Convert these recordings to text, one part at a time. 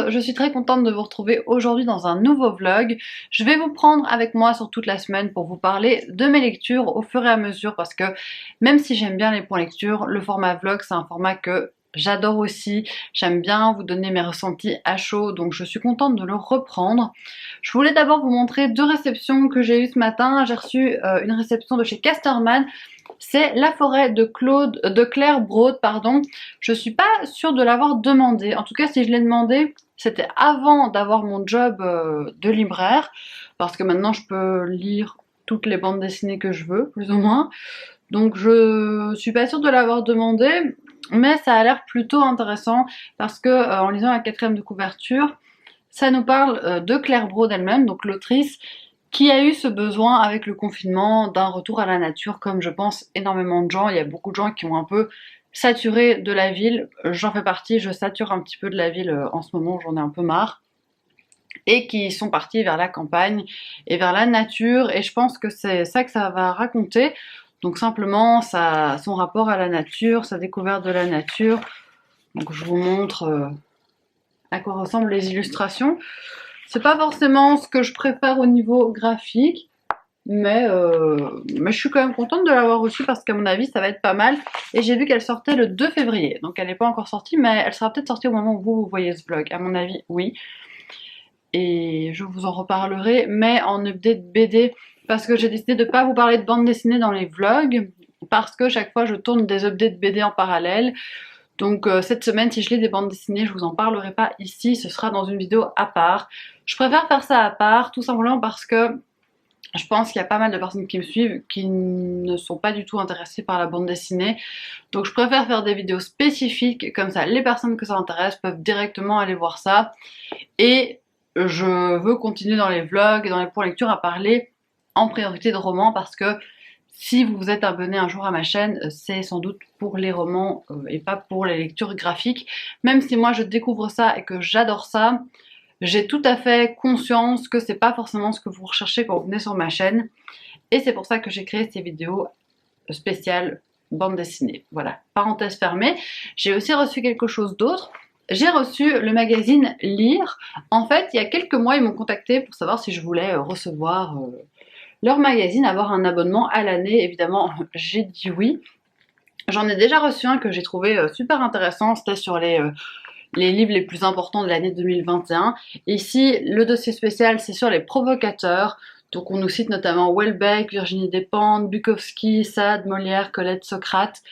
je suis très contente de vous retrouver aujourd'hui dans un nouveau vlog. Je vais vous prendre avec moi sur toute la semaine pour vous parler de mes lectures au fur et à mesure parce que même si j'aime bien les points lecture, le format vlog c'est un format que j'adore aussi. J'aime bien vous donner mes ressentis à chaud, donc je suis contente de le reprendre. Je voulais d'abord vous montrer deux réceptions que j'ai eues ce matin. J'ai reçu une réception de chez Casterman. C'est La forêt de Claire Broad, pardon. Je suis pas sûre de l'avoir demandé. En tout cas, si je l'ai demandé, c'était avant d'avoir mon job de libraire, parce que maintenant je peux lire toutes les bandes dessinées que je veux, plus ou moins. Donc je suis pas sûre de l'avoir demandé, mais ça a l'air plutôt intéressant parce que en lisant la quatrième de couverture, ça nous parle de Claire Broad elle-même, donc l'autrice, qui a eu ce besoin avec le confinement d'un retour à la nature, comme je pense énormément de gens. Il y a beaucoup de gens qui ont un peu saturé de la ville. J'en fais partie, je sature un petit peu de la ville en ce moment, j'en ai un peu marre. Et qui sont partis vers la campagne et vers la nature. Et je pense que c'est ça que ça va raconter. Donc simplement son rapport à la nature, sa découverte de la nature. Donc je vous montre à quoi ressemblent les illustrations. C'est pas forcément ce que je préfère au niveau graphique, mais je suis quand même contente de l'avoir reçue parce qu'à mon avis ça va être pas mal. Et j'ai vu qu'elle sortait le 2 février, donc elle n'est pas encore sortie, mais elle sera peut-être sortie au moment où vous voyez ce vlog. À mon avis, oui. Et je vous en reparlerai, mais en update BD, parce que j'ai décidé de ne pas vous parler de bande dessinée dans les vlogs, parce que chaque fois je tourne des updates BD en parallèle. Donc cette semaine, si je lis des bandes dessinées, je vous en parlerai pas ici, ce sera dans une vidéo à part. Je préfère faire ça à part, tout simplement parce que je pense qu'il y a pas mal de personnes qui me suivent qui ne sont pas du tout intéressées par la bande dessinée. Donc je préfère faire des vidéos spécifiques, comme ça les personnes que ça intéresse peuvent directement aller voir ça. Et je veux continuer dans les vlogs et dans les points lecture à parler en priorité de romans parce que si vous vous êtes abonné un jour à ma chaîne, c'est sans doute pour les romans et pas pour les lectures graphiques. Même si moi je découvre ça et que j'adore ça, j'ai tout à fait conscience que c'est pas forcément ce que vous recherchez quand vous venez sur ma chaîne. Et c'est pour ça que j'ai créé ces vidéos spéciales bande dessinée. Voilà, parenthèse fermée. J'ai aussi reçu quelque chose d'autre. J'ai reçu le magazine Lire. En fait, il y a quelques mois, ils m'ont contacté pour savoir si je voulais recevoir leur magazine, avoir un abonnement à l'année. Évidemment, j'ai dit oui. J'en ai déjà reçu un que j'ai trouvé super intéressant. C'était sur les livres les plus importants de l'année 2021. Ici, le dossier spécial, c'est sur les provocateurs. Donc on nous cite notamment Houellebecq, Virginie Despentes, Bukowski, Sade, Molière, Colette, Socrate.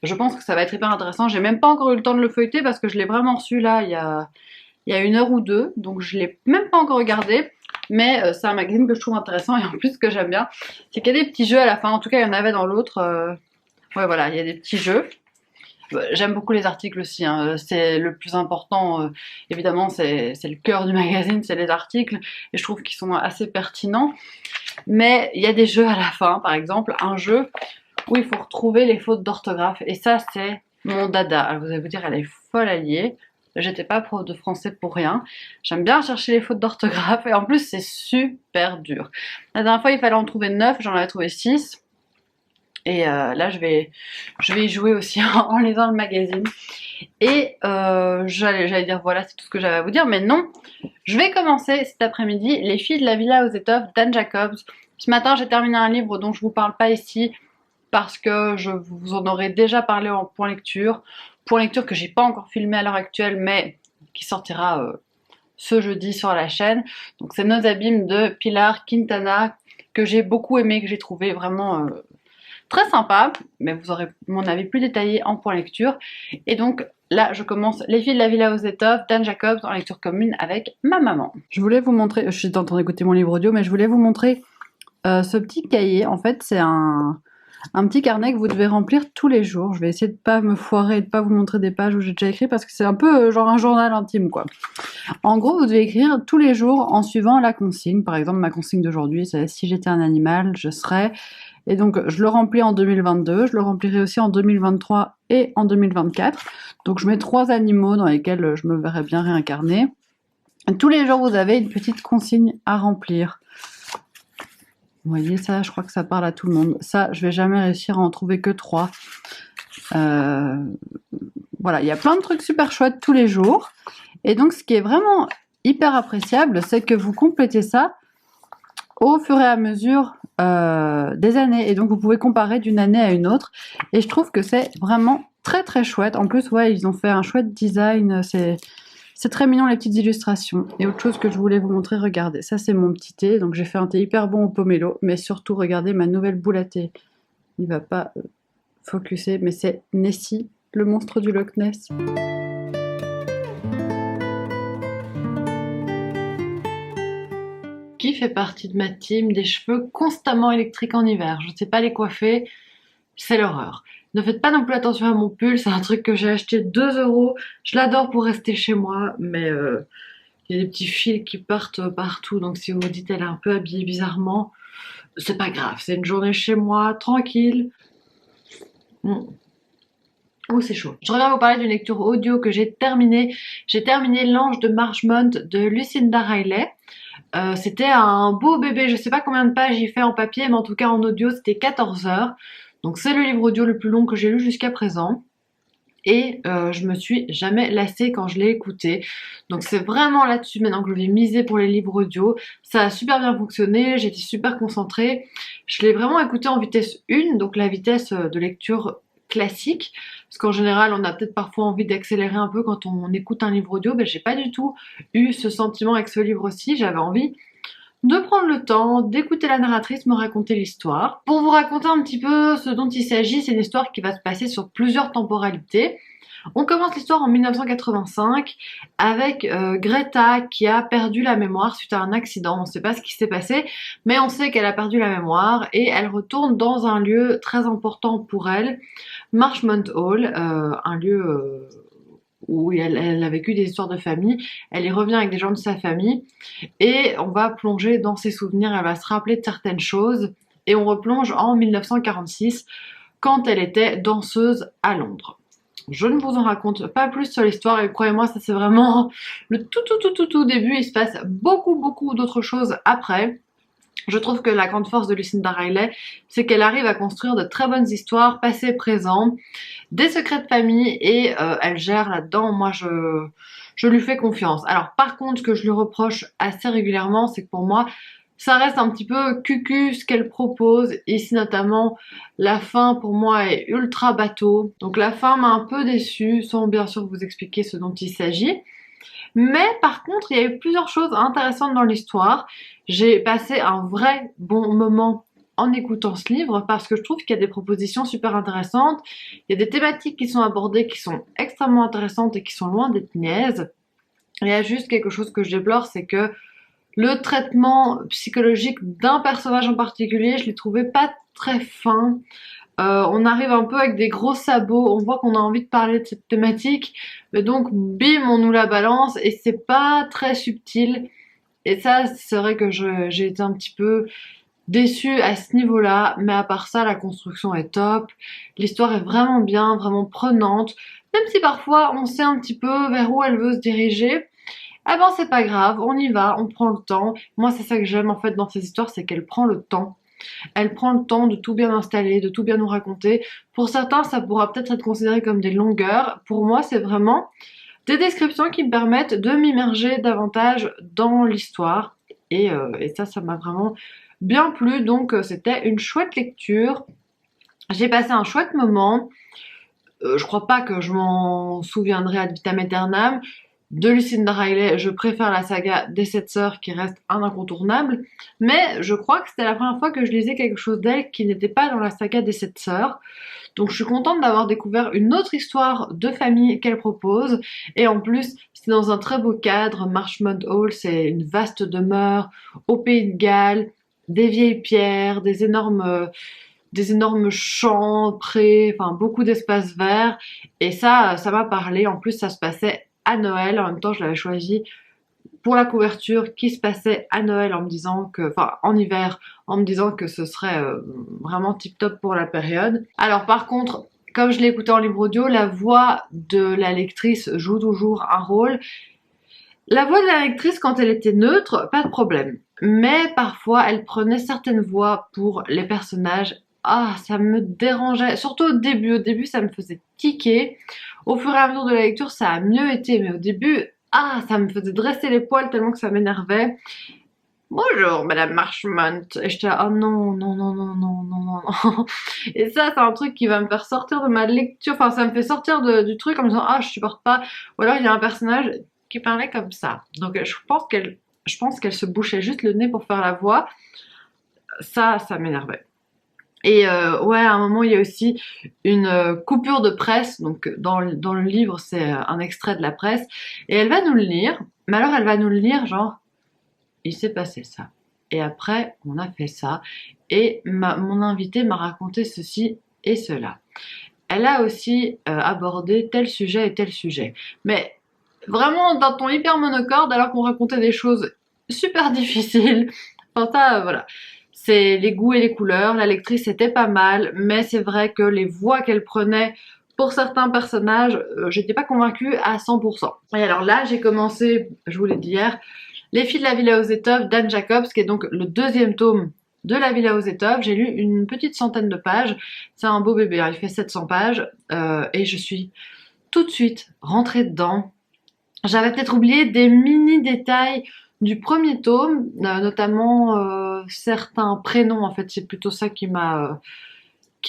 Je pense que ça va être hyper intéressant. J'ai même pas encore eu le temps de le feuilleter parce que je l'ai vraiment reçu là il y a une heure ou deux. Donc je l'ai même pas encore regardé. Mais c'est un magazine que je trouve intéressant et en plus ce que j'aime bien, c'est qu'il y a des petits jeux à la fin. En tout cas, il y en avait dans l'autre. Ouais, voilà, il y a des petits jeux. J'aime beaucoup les articles aussi, hein. C'est le plus important, évidemment, c'est le cœur du magazine, c'est les articles, et je trouve qu'ils sont assez pertinents. Mais il y a des jeux à la fin, par exemple, un jeu où il faut retrouver les fautes d'orthographe, et ça, c'est mon dada. Alors vous allez vous dire, elle est folle alliée. J'étais pas prof de français pour rien. J'aime bien chercher les fautes d'orthographe, et en plus, c'est super dur. La dernière fois, il fallait en trouver 9, j'en avais trouvé 6. Et là, je vais y jouer aussi en lisant le magazine. Et j'allais dire voilà, c'est tout ce que j'avais à vous dire, mais non. Je vais commencer cet après-midi Les filles de la villa aux étoffes d'Anne Jacobs. Ce matin, j'ai terminé un livre dont je vous parle pas ici parce que je vous en aurais déjà parlé en point lecture. Point lecture que j'ai pas encore filmé à l'heure actuelle, mais qui sortira ce jeudi sur la chaîne. Donc c'est Nos abîmes de Pilar Quintana, que j'ai beaucoup aimé, que j'ai trouvé vraiment très sympa, mais vous aurez mon avis plus détaillé en point lecture. Et donc là, je commence Les filles de la villa aux étoffes d'Anne Jacobs en lecture commune avec ma maman. Je voulais vous montrer, je suis en train d'écouter mon livre audio, mais je voulais vous montrer ce petit cahier. En fait, c'est un petit carnet que vous devez remplir tous les jours. Je vais essayer de pas me foirer et de pas vous montrer des pages où j'ai déjà écrit parce que c'est un peu genre un journal intime, quoi. En gros, vous devez écrire tous les jours en suivant la consigne. Par exemple, ma consigne d'aujourd'hui, c'est si j'étais un animal, je serais... Et donc, je le remplis en 2022, je le remplirai aussi en 2023 et en 2024. Donc, je mets 3 animaux dans lesquels je me verrais bien réincarner. Tous les jours, vous avez une petite consigne à remplir. Vous voyez ça, je crois que ça parle à tout le monde. Ça, je vais jamais réussir à en trouver que 3. Voilà, il y a plein de trucs super chouettes tous les jours. Et donc ce qui est vraiment hyper appréciable, c'est que vous complétez ça au fur et à mesure des années. Et donc vous pouvez comparer d'une année à une autre. Et je trouve que c'est vraiment très très chouette. En plus, ouais, ils ont fait un chouette design. C'est très mignon les petites illustrations. Et autre chose que je voulais vous montrer, regardez. Ça c'est mon petit thé. Donc j'ai fait un thé hyper bon au pomelo. Mais surtout, regardez ma nouvelle boule à thé. Il va pas focuser, mais c'est Nessie, le monstre du Loch Ness. Qui fait partie de ma team des cheveux constamment électriques en hiver. Je ne sais pas les coiffer, c'est l'horreur. Ne faites pas non plus attention à mon pull, c'est un truc que j'ai acheté 2 euros. Je l'adore pour rester chez moi, mais il y a des petits fils qui partent partout, donc si vous vous dites elle est un peu habillée bizarrement, c'est pas grave, c'est une journée chez moi, tranquille. Oh, c'est chaud. Je reviens vous parler d'une lecture audio que j'ai terminée. J'ai terminé L'Ange de Marchmont de Lucinda Riley. C'était un beau bébé, je sais pas combien de pages il fait en papier, mais en tout cas en audio c'était 14 heures. Donc c'est le livre audio le plus long que j'ai lu jusqu'à présent. Et je me suis jamais lassée quand je l'ai écouté. Donc c'est vraiment là-dessus maintenant que je vais miser pour les livres audio. Ça a super bien fonctionné, j'étais super concentrée. Je l'ai vraiment écouté en vitesse 1, donc la vitesse de lecture classique. Parce qu'en général, on a peut-être parfois envie d'accélérer un peu quand on écoute un livre audio. Ben, j'ai pas du tout eu ce sentiment avec ce livre aussi. J'avais envie de prendre le temps d'écouter la narratrice me raconter l'histoire. Pour vous raconter un petit peu ce dont il s'agit, c'est une histoire qui va se passer sur plusieurs temporalités. On commence l'histoire en 1985 avec Greta qui a perdu la mémoire suite à un accident. On ne sait pas ce qui s'est passé, mais on sait qu'elle a perdu la mémoire et elle retourne dans un lieu très important pour elle, Marchmont Hall, un lieu où elle a vécu des histoires de famille. Elle y revient avec des gens de sa famille et on va plonger dans ses souvenirs. Elle va se rappeler de certaines choses et on replonge en 1946 quand elle était danseuse à Londres. Je ne vous en raconte pas plus sur l'histoire et croyez-moi, ça c'est vraiment le tout début. Il se passe beaucoup d'autres choses après. Je trouve que la grande force de Lucinda Riley, c'est qu'elle arrive à construire de très bonnes histoires, passé, présent, des secrets de famille et elle gère là-dedans. Moi, je lui fais confiance. Alors par contre, ce que je lui reproche assez régulièrement, c'est que pour moi, ça reste un petit peu cucu ce qu'elle propose. Ici notamment, la fin pour moi est ultra bateau. Donc la fin m'a un peu déçue, sans bien sûr vous expliquer ce dont il s'agit. Mais par contre, il y a eu plusieurs choses intéressantes dans l'histoire. J'ai passé un vrai bon moment en écoutant ce livre parce que je trouve qu'il y a des propositions super intéressantes. Il y a des thématiques qui sont abordées qui sont extrêmement intéressantes et qui sont loin d'être niaises. Il y a juste quelque chose que je déplore, c'est que le traitement psychologique d'un personnage en particulier, je l'ai trouvé pas très fin. On arrive un peu avec des gros sabots, on voit qu'on a envie de parler de cette thématique, mais donc bim, on nous la balance et c'est pas très subtil. Et ça, c'est vrai que j'ai été un petit peu déçue à ce niveau-là, mais à part ça, la construction est top, l'histoire est vraiment bien, vraiment prenante, même si parfois on sait un petit peu vers où elle veut se diriger. Ah ben c'est pas grave, on y va, on prend le temps. Moi c'est ça que j'aime en fait dans ces histoires, c'est qu'elle prend le temps. Elle prend le temps de tout bien installer, de tout bien nous raconter. Pour certains, ça pourra peut-être être considéré comme des longueurs. Pour moi, c'est vraiment des descriptions qui me permettent de m'immerger davantage dans l'histoire. Et ça m'a vraiment bien plu. Donc, c'était une chouette lecture. J'ai passé un chouette moment. Je crois pas que je m'en souviendrai ad vitam aeternam. De Lucinda Riley, je préfère la saga des 7 sœurs qui reste un incontournable, mais je crois que c'était la première fois que je lisais quelque chose d'elle qui n'était pas dans la saga des 7 sœurs. Donc je suis contente d'avoir découvert une autre histoire de famille qu'elle propose, et en plus c'est dans un très beau cadre. Marchmont Hall, c'est une vaste demeure au Pays de Galles, des vieilles pierres, des énormes champs, prés, enfin beaucoup d'espaces verts, et ça m'a parlé. En plus ça se passait à Noël, en même temps je l'avais choisi pour la couverture qui se passait à Noël en me disant que, enfin en hiver, en me disant que ce serait vraiment tip top pour la période. Alors par contre, comme je l'ai écouté en livre audio, la voix de la lectrice joue toujours un rôle. La voix de la lectrice, quand elle était neutre, pas de problème. Mais parfois, elle prenait certaines voix pour les personnages. Ah, ça me dérangeait, surtout au début. Au début, ça me faisait tiquer. Au fur et à mesure de la lecture, ça a mieux été, mais au début, Ah, ça me faisait dresser les poils tellement que ça m'énervait. Bonjour, Madame Marchmont. Et j'étais là, oh non, non, non, non, non, non, non, non. Et ça, c'est un truc qui va me faire sortir de ma lecture. Enfin, ça me fait sortir du truc en me disant, ah, je supporte pas. Ou alors, il y a un personnage qui parlait comme ça. Donc, je pense qu'elle se bouchait juste le nez pour faire la voix. Ça m'énervait. Et ouais, à un moment, il y a aussi une coupure de presse. Donc, dans le livre, c'est un extrait de la presse. Et elle va nous le lire. Mais alors, elle va nous le lire, genre, il s'est passé ça. Et après, on a fait ça. Et mon invité m'a raconté ceci et cela. Elle a aussi abordé tel sujet et tel sujet. Mais vraiment d'un ton hyper monocorde alors qu'on racontait des choses super difficiles. Enfin ça, voilà. C'est les goûts et les couleurs. La lectrice était pas mal, mais c'est vrai que les voix qu'elle prenait pour certains personnages, j'étais pas convaincue à 100%. Et alors là, j'ai commencé, je vous l'ai dit hier, Les filles de la Villa aux Étoffes d'Anne Jacobs, qui est donc le deuxième tome de la Villa aux Étoffes. J'ai lu une petite centaine de pages. C'est un beau bébé, hein, il fait 700 pages. Et je suis tout de suite rentrée dedans. J'avais peut-être oublié des mini détails du premier tome, notamment certains prénoms. En fait, c'est plutôt ça qui m'a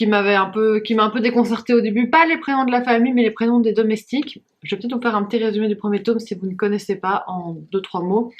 un peu déconcerté au début. Pas les prénoms de la famille, mais les prénoms des domestiques. Je vais peut-être vous faire un petit résumé du premier tome si vous ne connaissez pas en 2-3 mots.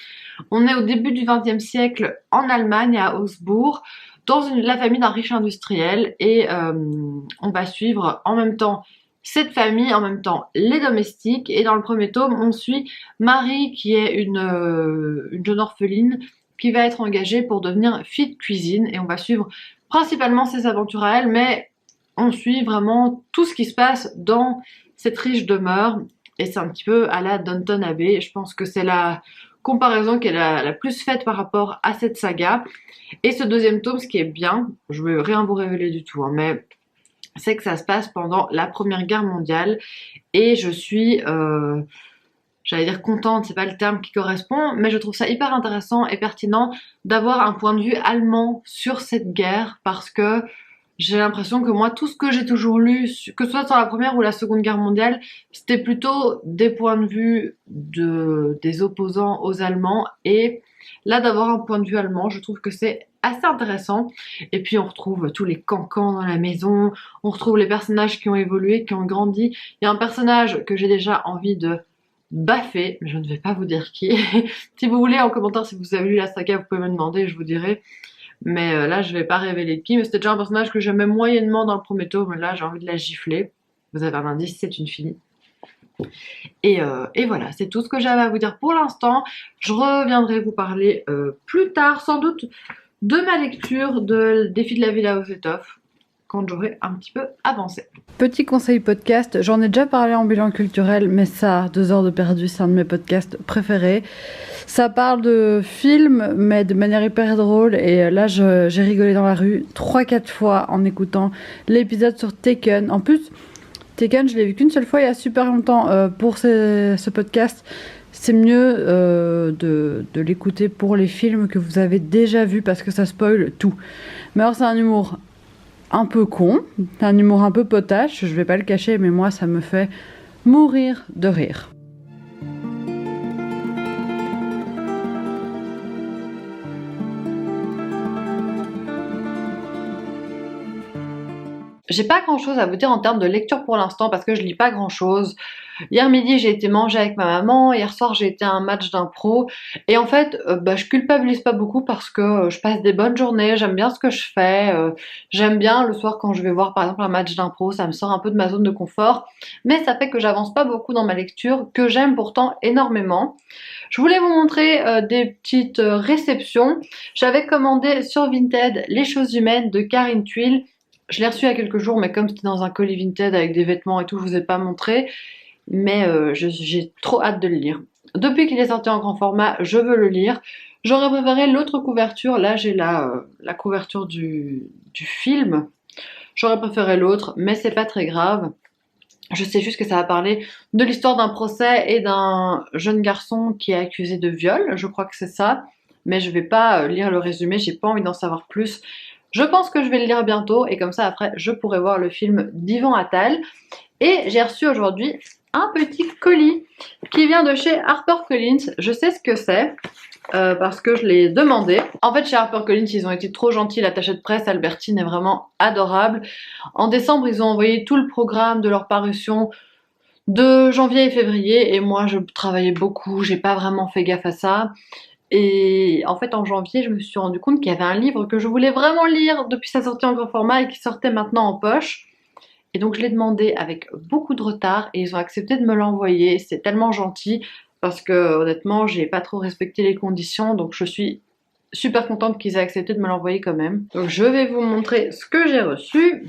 On est au début du XXe siècle en Allemagne, à Augsbourg, dans la famille d'un riche industriel, et on va suivre en même temps cette famille, en même temps les domestiques. Et dans le premier tome, on suit Marie, qui est une jeune orpheline qui va être engagée pour devenir fille de cuisine, et on va suivre principalement ses aventures à elle, mais on suit vraiment tout ce qui se passe dans cette riche demeure, et c'est un petit peu à la Downton Abbey. Je pense que c'est la comparaison qui est la plus faite par rapport à cette saga. Et ce deuxième tome, ce qui est bien, je ne vais rien vous révéler du tout, hein, mais c'est que ça se passe pendant la Première Guerre mondiale, et je suis j'allais dire contente, c'est pas le terme qui correspond, mais je trouve ça hyper intéressant et pertinent d'avoir un point de vue allemand sur cette guerre, parce que j'ai l'impression que moi, tout ce que j'ai toujours lu, que ce soit sur la Première ou la Seconde Guerre mondiale, c'était plutôt des points de vue des opposants aux Allemands, et là, d'avoir un point de vue allemand, je trouve que c'est assez intéressant. Et puis on retrouve tous les cancans dans la maison, on retrouve les personnages qui ont évolué, qui ont grandi. Il y a un personnage que j'ai déjà envie de baffer, mais je ne vais pas vous dire qui. Si vous voulez en commentaire, si vous avez lu la saga, vous pouvez me demander, je vous dirai. Mais là, je vais pas révéler qui, mais c'était déjà un personnage que j'aimais moyennement dans le premier tome, mais là, j'ai envie de la gifler. Vous avez un indice, c'est une fille. Et voilà, c'est tout ce que j'avais à vous dire pour l'instant. Je reviendrai vous parler plus tard, sans doute, de ma lecture des filles de la Villa aux Étoffes, quand j'aurai un petit peu avancé. Petit conseil podcast, j'en ai déjà parlé en bilan culturel, mais ça, 2 heures de perdu, c'est un de mes podcasts préférés. Ça parle de films, mais de manière hyper drôle, et là j'ai rigolé dans la rue 3-4 fois en écoutant l'épisode sur Taken. En plus, Taken, je l'ai vu qu'une seule fois il y a super longtemps. Pour ce podcast, c'est mieux de l'écouter pour les films que vous avez déjà vus, parce que ça spoil tout. Mais alors c'est un humour un peu con, un humour un peu potache, je vais pas le cacher, mais moi ça me fait mourir de rire. J'ai pas grand chose à vous dire en termes de lecture pour l'instant, parce que je lis pas grand chose. Hier midi, j'ai été manger avec ma maman. Hier soir, j'ai été à un match d'impro. Et en fait, je culpabilise pas beaucoup, parce que je passe des bonnes journées. J'aime bien ce que je fais. J'aime bien le soir quand je vais voir par exemple un match d'impro. Ça me sort un peu de ma zone de confort. Mais ça fait que j'avance pas beaucoup dans ma lecture, que j'aime pourtant énormément. Je voulais vous montrer des petites réceptions. J'avais commandé sur Vinted Les choses humaines de Karine Thuil. Je l'ai reçu il y a quelques jours, mais comme c'était dans un colis Vinted avec des vêtements et tout, je vous ai pas montré. Mais j'ai trop hâte de le lire. Depuis qu'il est sorti en grand format, je veux le lire. J'aurais préféré l'autre couverture. Là, j'ai la couverture du film. J'aurais préféré l'autre, mais c'est pas très grave. Je sais juste que ça va parler de l'histoire d'un procès et d'un jeune garçon qui est accusé de viol. Je crois que c'est ça. Mais je vais pas lire le résumé, j'ai pas envie d'en savoir plus. Je pense que je vais le lire bientôt, et comme ça après je pourrai voir le film d'Yvan Attal. Et j'ai reçu aujourd'hui un petit colis qui vient de chez HarperCollins. Je sais ce que c'est. Parce que je l'ai demandé. En fait, chez HarperCollins, ils ont été trop gentils. L'attachée de presse, Albertine, est vraiment adorable. En décembre, ils ont envoyé tout le programme de leur parution de janvier et février. Et moi, je travaillais beaucoup. J'ai pas vraiment fait gaffe à ça. Et en fait, en janvier, je me suis rendu compte qu'il y avait un livre que je voulais vraiment lire depuis sa sortie en grand format et qui sortait maintenant en poche. Et donc, je l'ai demandé avec beaucoup de retard et ils ont accepté de me l'envoyer. C'est tellement gentil parce que honnêtement, j'ai pas trop respecté les conditions, donc je suis super contente qu'ils aient accepté de me l'envoyer quand même. Donc, je vais vous montrer ce que j'ai reçu.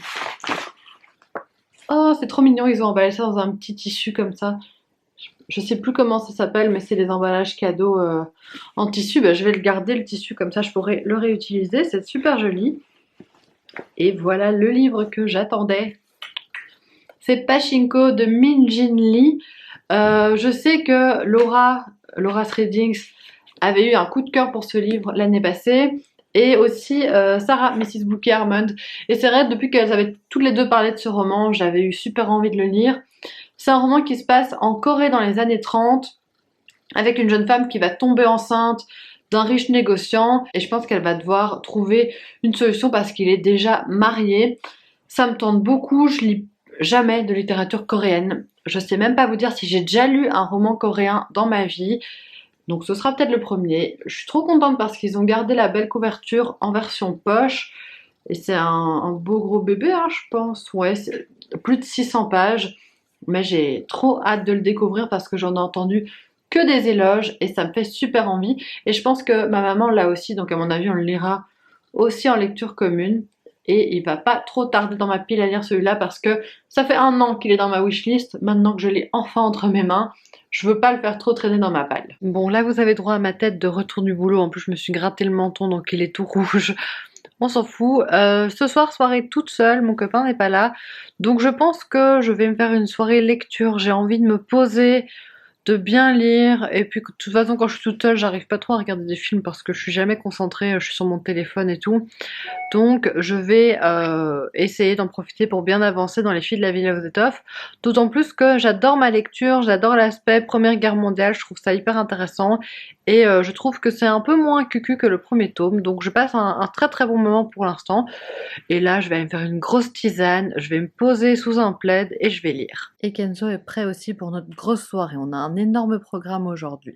Oh, c'est trop mignon, ils ont emballé ça dans un petit tissu comme ça. Je sais plus comment ça s'appelle, mais c'est les emballages cadeaux en tissu. Bah, je vais le garder, le tissu, comme ça je pourrai le réutiliser. C'est super joli. Et voilà le livre que j'attendais. C'est Pachinko de Min Jin Lee. Je sais que Laura's Readings avait eu un coup de cœur pour ce livre l'année passée. Et aussi Sarah, Mrs. Bookie Harmond. Et c'est vrai, depuis qu'elles avaient toutes les deux parlé de ce roman, j'avais eu super envie de le lire. C'est un roman qui se passe en Corée dans les années 30, avec une jeune femme qui va tomber enceinte d'un riche négociant, et je pense qu'elle va devoir trouver une solution parce qu'il est déjà marié. Ça me tente beaucoup, je lis jamais de littérature coréenne. Je sais même pas vous dire si j'ai déjà lu un roman coréen dans ma vie. Donc ce sera peut-être le premier. Je suis trop contente parce qu'ils ont gardé la belle couverture en version poche. Et c'est un beau gros bébé, hein, je pense. Ouais, c'est plus de 600 pages. Mais j'ai trop hâte de le découvrir parce que j'en ai entendu que des éloges et ça me fait super envie. Et je pense que ma maman l'a aussi, donc à mon avis on le lira aussi en lecture commune. Et il va pas trop tarder dans ma pile à lire celui-là parce que ça fait 1 an qu'il est dans ma wishlist. Maintenant que je l'ai enfin entre mes mains, je veux pas le faire trop traîner dans ma palle. Bon, là vous avez droit à ma tête de retour du boulot. En plus je me suis gratté le menton donc il est tout rouge. On s'en fout. Ce soir, soirée toute seule, mon copain n'est pas là. Donc je pense que je vais me faire une soirée lecture. J'ai envie de me poser, de bien lire. Et puis de toute façon, quand je suis toute seule, j'arrive pas trop à regarder des films parce que je suis jamais concentrée, je suis sur mon téléphone et tout. Donc je vais essayer d'en profiter pour bien avancer dans les filles de la Villa aux étoffes. D'autant plus que j'adore ma lecture, j'adore l'aspect Première Guerre mondiale, je trouve ça hyper intéressant. Et je trouve que c'est un peu moins cucu que le premier tome. Donc je passe un très très bon moment pour l'instant. Et là je vais aller me faire une grosse tisane, je vais me poser sous un plaid et je vais lire. Et Kenzo est prêt aussi pour notre grosse soirée, on a un énorme programme aujourd'hui.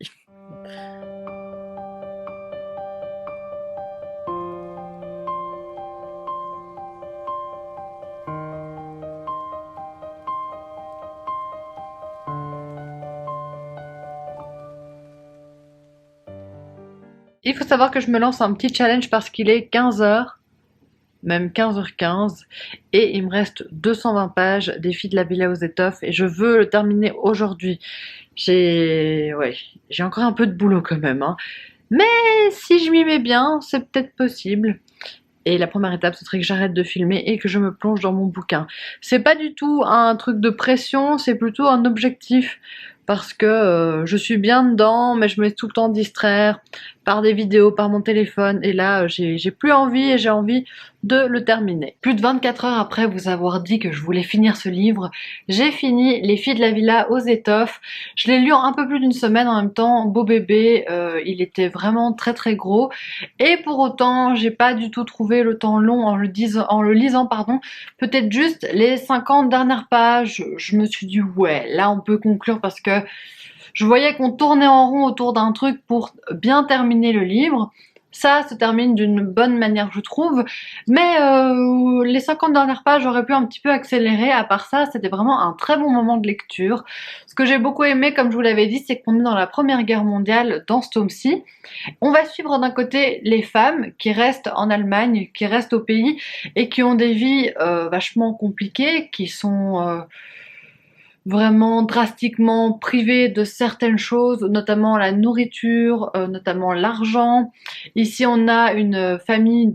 Il faut savoir que je me lance un petit challenge parce qu'il est 15h, même 15h15, et il me reste 220 pages des filles de la Villa aux étoffes et je veux le terminer aujourd'hui. J'ai encore un peu de boulot quand même, hein. Mais si je m'y mets bien, c'est peut-être possible. Et la première étape, ce serait que j'arrête de filmer et que je me plonge dans mon bouquin. C'est pas du tout un truc de pression, c'est plutôt un objectif. Parce que je suis bien dedans, mais je me laisse tout le temps distraire par des vidéos, par mon téléphone. Et là, j'ai plus envie et j'ai envie de le terminer. Plus de 24 heures après vous avoir dit que je voulais finir ce livre, j'ai fini Les filles de la villa aux étoffes. Je l'ai lu en un peu plus d'une semaine en même temps. Beau bébé, il était vraiment très très gros. Et pour autant, j'ai pas du tout trouvé le temps long en le lisant, pardon. Peut-être juste les 50 dernières pages. Je me suis dit ouais, là on peut conclure parce que je voyais qu'on tournait en rond autour d'un truc pour bien terminer le livre. Ça se termine d'une bonne manière, je trouve. Mais les 50 dernières pages, j'aurais pu un petit peu accélérer. À part ça, c'était vraiment un très bon moment de lecture. Ce que j'ai beaucoup aimé, comme je vous l'avais dit, c'est qu'on est dans la Première Guerre mondiale dans ce tome-ci. On va suivre d'un côté les femmes qui restent en Allemagne, qui restent au pays et qui ont des vies vachement compliquées, qui sont vraiment drastiquement privées de certaines choses, notamment la nourriture, notamment l'argent. Ici, on a une famille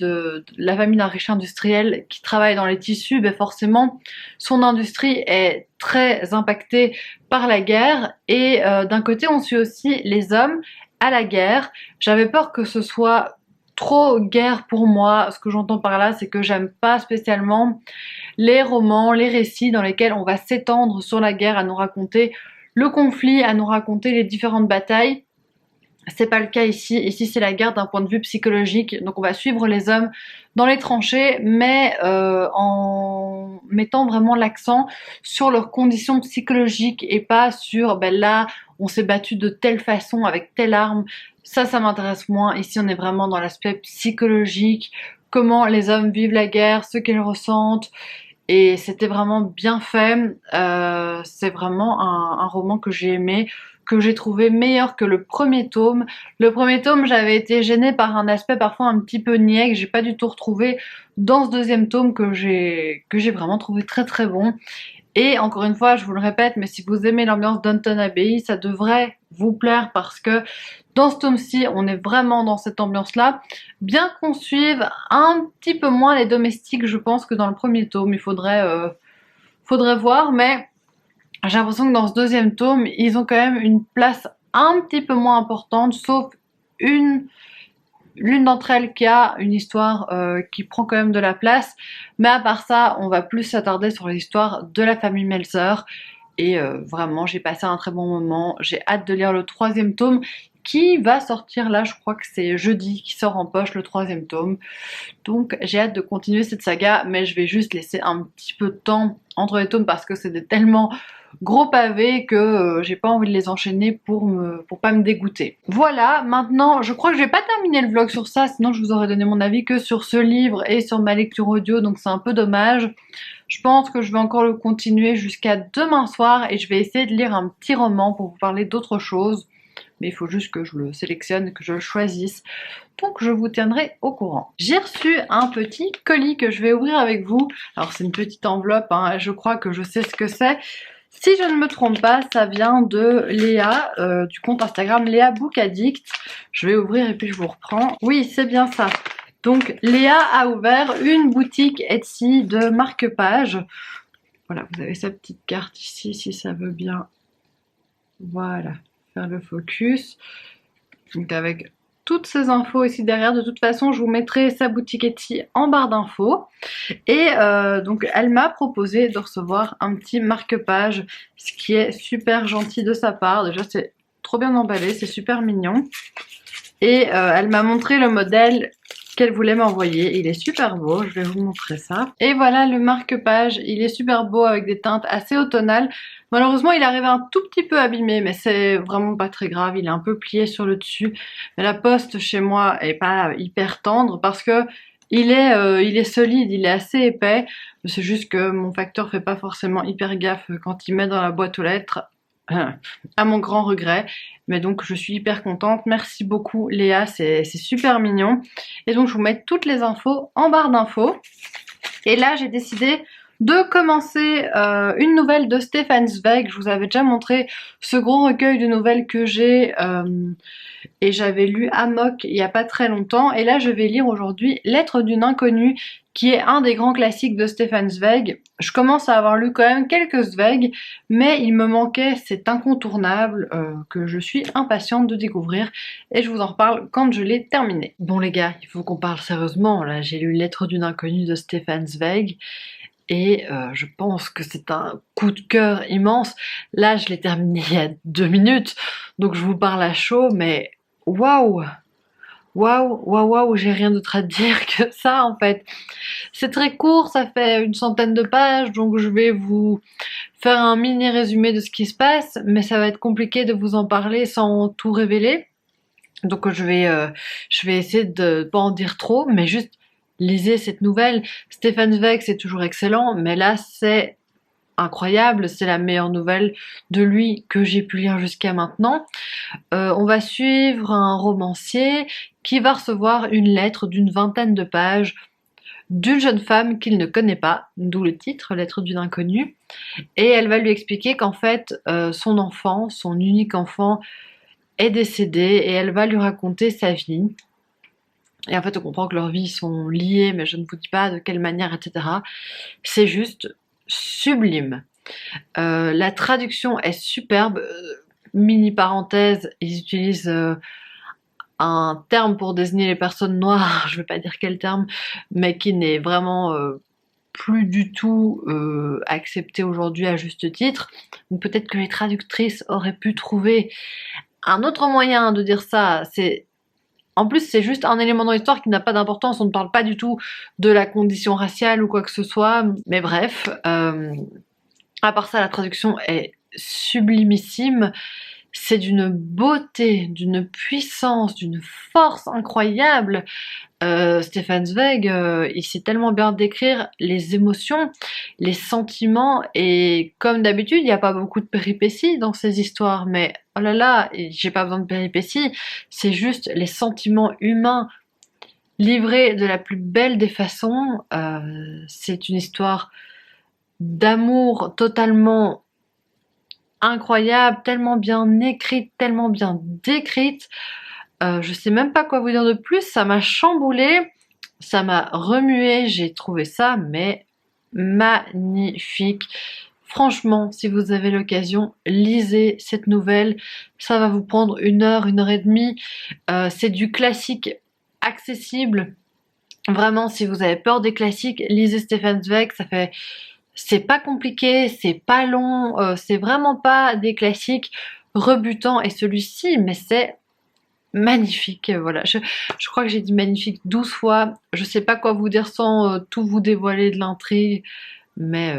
la famille d'un riche industriel qui travaille dans les tissus. Ben forcément, son industrie est très impactée par la guerre. Et d'un côté, on suit aussi les hommes à la guerre. J'avais peur que ce soit trop guerre pour moi. Ce que j'entends par là, c'est que j'aime pas spécialement les romans, les récits dans lesquels on va s'étendre sur la guerre, à nous raconter le conflit, à nous raconter les différentes batailles. C'est pas le cas ici. Ici, c'est la guerre d'un point de vue psychologique. Donc, on va suivre les hommes dans les tranchées, mais en mettant vraiment l'accent sur leurs conditions psychologiques et pas sur, ben là, on s'est battu de telle façon avec telle arme. Ça m'intéresse moins. Ici, on est vraiment dans l'aspect psychologique, comment les hommes vivent la guerre, ce qu'ils ressentent. Et c'était vraiment bien fait. C'est vraiment un roman que j'ai aimé, que j'ai trouvé meilleur que le premier tome. Le premier tome, j'avais été gênée par un aspect parfois un petit peu niais que j'ai pas du tout retrouvé dans ce deuxième tome que j'ai vraiment trouvé très très bon. Et encore une fois, je vous le répète, mais si vous aimez l'ambiance Downton Abbey, ça devrait vous plaire parce que dans ce tome-ci, on est vraiment dans cette ambiance-là. Bien qu'on suive un petit peu moins les domestiques, je pense, que dans le premier tome. Il faudrait voir, mais j'ai l'impression que dans ce deuxième tome, ils ont quand même une place un petit peu moins importante, sauf l'une d'entre elles qui a une histoire qui prend quand même de la place. Mais à part ça, on va plus s'attarder sur l'histoire de la famille Melzer. Et vraiment, j'ai passé un très bon moment. J'ai hâte de lire le troisième tome qui va sortir là, je crois que c'est jeudi qui sort en poche le troisième tome. Donc j'ai hâte de continuer cette saga, mais je vais juste laisser un petit peu de temps entre les tomes parce que c'est des tellement gros pavés que j'ai pas envie de les enchaîner pour pas me dégoûter. Voilà, maintenant je crois que je vais pas terminer le vlog sur ça, sinon je vous aurais donné mon avis que sur ce livre et sur ma lecture audio, donc c'est un peu dommage. Je pense que je vais encore le continuer jusqu'à demain soir et je vais essayer de lire un petit roman pour vous parler d'autre chose. Mais il faut juste que je le sélectionne, que je le choisisse. Donc je vous tiendrai au courant. J'ai reçu un petit colis que je vais ouvrir avec vous. Alors c'est une petite enveloppe, hein, je crois que je sais ce que c'est. Si je ne me trompe pas, ça vient de Léa, du compte Instagram Léa Book Addict. Je vais ouvrir et puis je vous reprends. Oui, c'est bien ça. Donc Léa a ouvert une boutique Etsy de marque-page. Voilà, vous avez sa petite carte ici, si ça veut bien. Voilà, faire le focus. Donc avec toutes ces infos ici derrière, de toute façon je vous mettrai sa boutique Etsy en barre d'infos. Et donc elle m'a proposé de recevoir un petit marque-page, ce qui est super gentil de sa part. Déjà c'est trop bien emballé, c'est super mignon. Et elle m'a montré le modèle qu'elle voulait m'envoyer. Il est super beau, je vais vous montrer ça. Et voilà le marque-page, il est super beau avec des teintes assez automnales. Malheureusement il arrive un tout petit peu abîmé, mais c'est vraiment pas très grave, il est un peu plié sur le dessus. Mais la poste chez moi est pas hyper tendre parce que il est solide, il est assez épais. C'est juste que mon facteur fait pas forcément hyper gaffe quand il met dans la boîte aux lettres. À mon grand regret, mais donc je suis hyper contente. Merci beaucoup Léa, c'est super mignon. Et donc je vous mets toutes les infos en barre d'infos. Et là j'ai décidé de commencer une nouvelle de Stefan Zweig. Je vous avais déjà montré ce gros recueil de nouvelles que j'ai et j'avais lu Amok il y a pas très longtemps. Et là je vais lire aujourd'hui Lettre d'une inconnue, qui est un des grands classiques de Stefan Zweig. Je commence à avoir lu quand même quelques Zweig, mais il me manquait cet incontournable que je suis impatiente de découvrir et je vous en reparle quand je l'ai terminé. Bon les gars, il faut qu'on parle sérieusement, là j'ai lu Lettre d'une inconnue de Stefan Zweig et je pense que c'est un coup de cœur immense. Là je l'ai terminé il y a 2 minutes, donc je vous parle à chaud, mais waouh! Waouh, waouh, waouh, j'ai rien d'autre à dire que ça en fait. C'est très court, ça fait une centaine de pages, donc je vais vous faire un mini résumé de ce qui se passe, mais ça va être compliqué de vous en parler sans tout révéler. Donc je vais essayer de pas en dire trop, mais juste lisez cette nouvelle. Stefan Zweig, c'est toujours excellent, mais là c'est incroyable, c'est la meilleure nouvelle de lui que j'ai pu lire jusqu'à maintenant. On va suivre un romancier qui va recevoir une lettre d'une vingtaine de pages d'une jeune femme qu'il ne connaît pas, d'où le titre, Lettre d'une inconnue, et elle va lui expliquer qu'en fait son enfant, son unique enfant, est décédé et elle va lui raconter sa vie. Et en fait on comprend que leurs vies sont liées, mais je ne vous dis pas de quelle manière, etc. C'est juste sublime. La traduction est superbe. Mini parenthèse, ils utilisent un terme pour désigner les personnes noires, je vais pas dire quel terme, mais qui n'est vraiment plus du tout accepté aujourd'hui à juste titre. Donc peut-être que les traductrices auraient pu trouver un autre moyen de dire ça. En plus, c'est juste un élément dans l'histoire qui n'a pas d'importance. On ne parle pas du tout de la condition raciale ou quoi que ce soit. Mais bref, à part ça, la traduction est sublimissime. C'est d'une beauté, d'une puissance, d'une force incroyable. Stefan Zweig, il sait tellement bien décrire les émotions, les sentiments, et comme d'habitude, il n'y a pas beaucoup de péripéties dans ces histoires, mais oh là là, j'ai pas besoin de péripéties, c'est juste les sentiments humains livrés de la plus belle des façons. C'est une histoire d'amour totalement incroyable, tellement bien écrite, tellement bien décrite. Je sais même pas quoi vous dire de plus, ça m'a chamboulé, ça m'a remué, j'ai trouvé ça mais magnifique. Franchement, si vous avez l'occasion, lisez cette nouvelle, ça va vous prendre 1 heure et demie. C'est du classique accessible. Vraiment, si vous avez peur des classiques, lisez Stefan Zweig, c'est pas compliqué, c'est pas long, c'est vraiment pas des classiques rebutants, et celui-ci, mais c'est magnifique. Voilà, je crois que j'ai dit magnifique 12 fois, je sais pas quoi vous dire sans tout vous dévoiler de l'intrigue, mais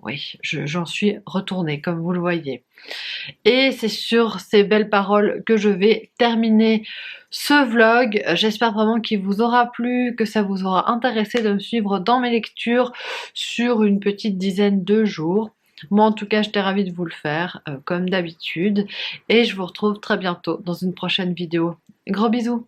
oui, j'en suis retournée comme vous le voyez. Et c'est sur ces belles paroles que je vais terminer ce vlog. J'espère vraiment qu'il vous aura plu, que ça vous aura intéressé de me suivre dans mes lectures sur une petite dizaine de jours. Moi en tout cas j'étais ravie de vous le faire comme d'habitude, et je vous retrouve très bientôt dans une prochaine vidéo. Gros bisous!